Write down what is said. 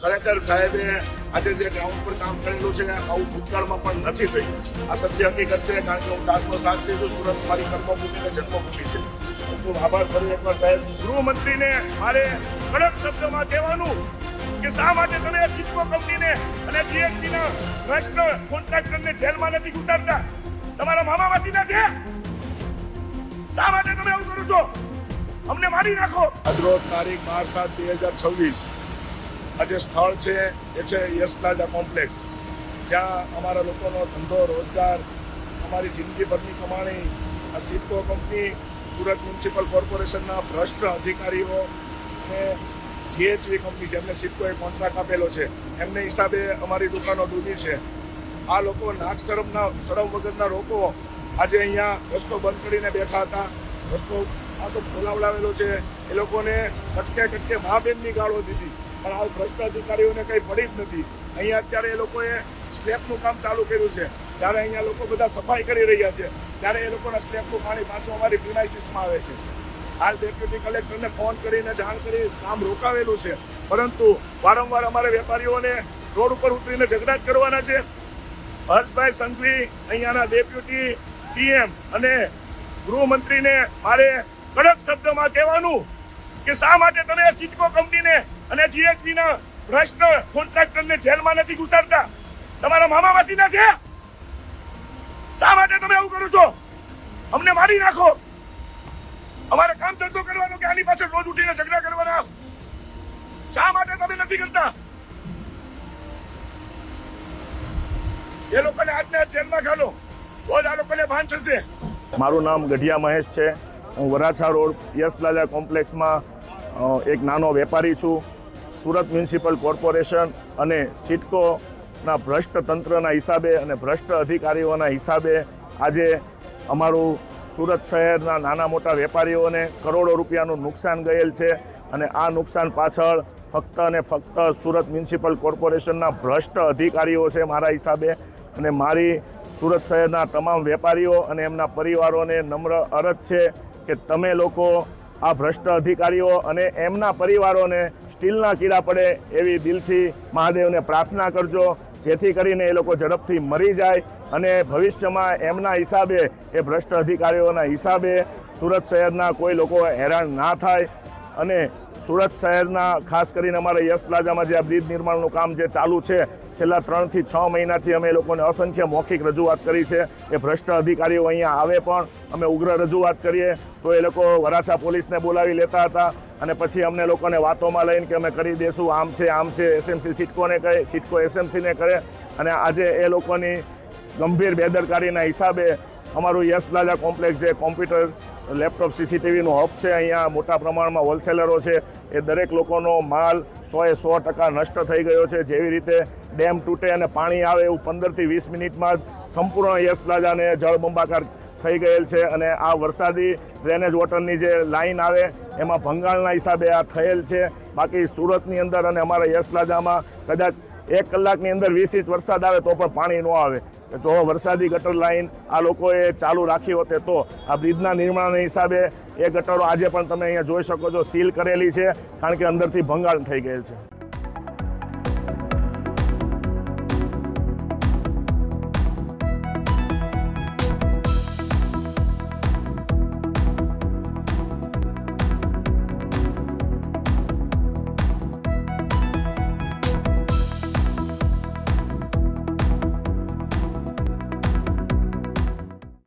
ખરેખર સાહેબે આજે જે ગ્રાઉન્ડ પર કામ કરેલું છે આવું ભૂતકાળમાં પણ નથી થયું. આ સત્ય હકીકત છે, કારણ કે હું તાજનો સાક્ષી છું. સુરત મારી કર્મભૂમિ અને જન્મભૂમિ છે. ખૂબ આભાર ફરી એકવાર સાહેબ. ગૃહમંત્રીને મારે કડક શબ્દોમાં કહેવાનું કે શા માટે તમે સિડકો કંપનીને અને જીએચબીના ભ્રષ્ટ કોન્ટ્રાક્ટરને જેલમાં નથી ઘુસાડતા? તમારા મામા માસીના છે? શા માટે તમે આવું કરો છો? અમને મારી નાખો. આજરોજ તારીખ 12/7/2026 આજે સ્થળ છે એ છે યસ પ્લાઝા કોમ્પ્લેક્સ, જ્યાં અમારા લોકોનો ધંધો રોજગાર, અમારી જિંદગીભરની કમાણી આ સિડકો કંપની, સુરત મ્યુનિસિપલ કોર્પોરેશનના ભ્રષ્ટ અધિકારીઓ અને જીએચવી કંપની જેમને સિડકોએ કોન્ટ્રાક્ટ આપેલો છે એમને હિસાબે અમારી દુકાનો ડૂબી છે. આ લોકો નાક શરમ વગરના લોકો આજે અહીંયા રસ્તો બંધ કરીને બેઠા હતા. રસ્તો પાછો ખોલાવડાવેલો છે. એ લોકોને કટકે મા બેનની ગાળો દીધી, પણ આ ભ્રષ્ટ અધિકારીઓને કંઈ પડી જ નથી. અહીંયા અત્યારે એ લોકોએ સ્લેબનું કામ ચાલુ કર્યું છે. જ્યારે અહીંયા લોકો બધા સફાઈ કરી રહ્યા છે ત્યારે એ લોકોના સ્લેબનું પાણી પાછું અમારી પ્રિમાઇસીસમાં આવે છે. હાલ ડેપ્યુટી કલેક્ટરને ફોન કરીને જાણ કરી કામ રોકાવેલું છે, પરંતુ વારંવાર અમારે વેપારીઓને રોડ ઉપર ઉતરીને ઝઘડા જ કરવાના છે. હર્ષભાઈ સંઘવી અહીંયાના ડેપ્યુટી સીએમ અને ગૃહમંત્રીને મારે કડક શબ્દમાં કહેવાનું કે શા માટે તમે સિડકો કંપનીને અને જીએચબીના ભ્રષ્ટ કોન્ટ્રાક્ટરને જેલમાં નથી ઘુસાડતા? તમારા મામા માસીના છે? શા માટે તમે આવું કરો છો? અમને મારી નાખો. અમારે કામ ધંધો કરવાનો કે આની પાછળ રોજ ઉઠીને ઝઘડા કરવાના? શા માટે તમે નથી કરતા? એ લોકોને આજને જેલમાં ઘાલો તો જ આ લોકોને ભાન થશે. મારું નામ ગઢિયા મહેશ છે. હું વરાછા રોડ યસ પ્લાઝા કોમ્પ્લેક્સમાં એક નાનો વેપારી છું. સુરત મ્યુનિસિપલ કોર્પોરેશન અને સિડકોના ભ્રષ્ટ તંત્રના હિસાબે અને ભ્રષ્ટ અધિકારીઓના હિસાબે આજે અમારું સુરત શહેરના નાના મોટા વેપારીઓને કરોડો રૂપિયાનું નુકસાન ગયેલ છે. અને આ નુકસાન પાછળ ફક્ત અને ફક્ત સુરત મ્યુનિસિપલ કોર્પોરેશનના ભ્રષ્ટ અધિકારીઓ છે મારા હિસાબે. અને મારી સુરત શહેરના તમામ વેપારીઓ અને એમના પરિવારોને નમ્ર અરજ છે કે તમે લોકો આ ભ્રષ્ટ અધિકારીઓ અને એમના પરિવારોને સ્ટીલના કીડા પડે એવી દિલથી મહાદેવને પ્રાર્થના કરજો, જેથી કરીને એ લોકો ઝડપથી મરી જાય અને ભવિષ્યમાં એમના હિસાબે, એ ભ્રષ્ટ અધિકારીઓના હિસાબે સુરત શહેરના કોઈ લોકો હેરાન ના થાય. અને સુરત શહેરના ખાસ કરીને અમારા યસ પ્લાઝામાં જે આ બ્રિજ નિર્માણનું કામ જે ચાલુ છે, છેલ્લા 3 થી 6 મહિનાથી અમે એ લોકોને અસંખ્ય મૌખિક રજૂઆત કરી છે. એ ભ્રષ્ટ અધિકારીઓ અહીંયા આવે પણ અમે ઉગ્ર રજૂઆત કરીએ તો એ લોકો વરાછા પોલીસને બોલાવી લેતા હતા અને પછી અમને લોકોને વાતોમાં લઈને કે અમે કરી દેશું, આમ છે, એસએમસી સિડકોને કહે, સિડકો એસએમસીને કરે. અને આજે એ લોકોની ગંભીર બેદરકારીના હિસાબે અમારું યસ પ્લાઝા કોમ્પ્લેક્સ જે કોમ્પ્યુટર, લેપટોપ, સીસીટીવીનું હબ છે, અહીંયા મોટા પ્રમાણમાં હોલસેલરો છે, એ દરેક લોકોનો માલ 100% નષ્ટ થઈ ગયો છે. જેવી રીતે ડેમ તૂટે અને પાણી આવે એવું 15 થી 20 મિનિટમાં સંપૂર્ણ યસ પ્લાઝાને જળબંબાકાર થઈ ગયેલ છે. અને આ વરસાદી ડ્રેનેજ વોટરની જે લાઈન આવે એમાં ભંગાણના હિસાબે આ થયેલ છે. બાકી સુરતની અંદર અને અમારા યસ પ્લાઝામાં કદાચ 1 કલાકની અંદર 20 ઇંચ વરસાદ આવે તો પણ પાણી ન આવે. તો વરસાદી ગટર લાઈન આ લોકોએ ચાલુ રાખી હોતે તો આ બ્રિજના નિર્માણના હિસાબે એ ગટરો આજે પણ તમે અહીંયા જોઈ શકો છો સીલ કરેલી છે, કારણ કે અંદરથી ભંગાણ થઈ ગયેલ છે.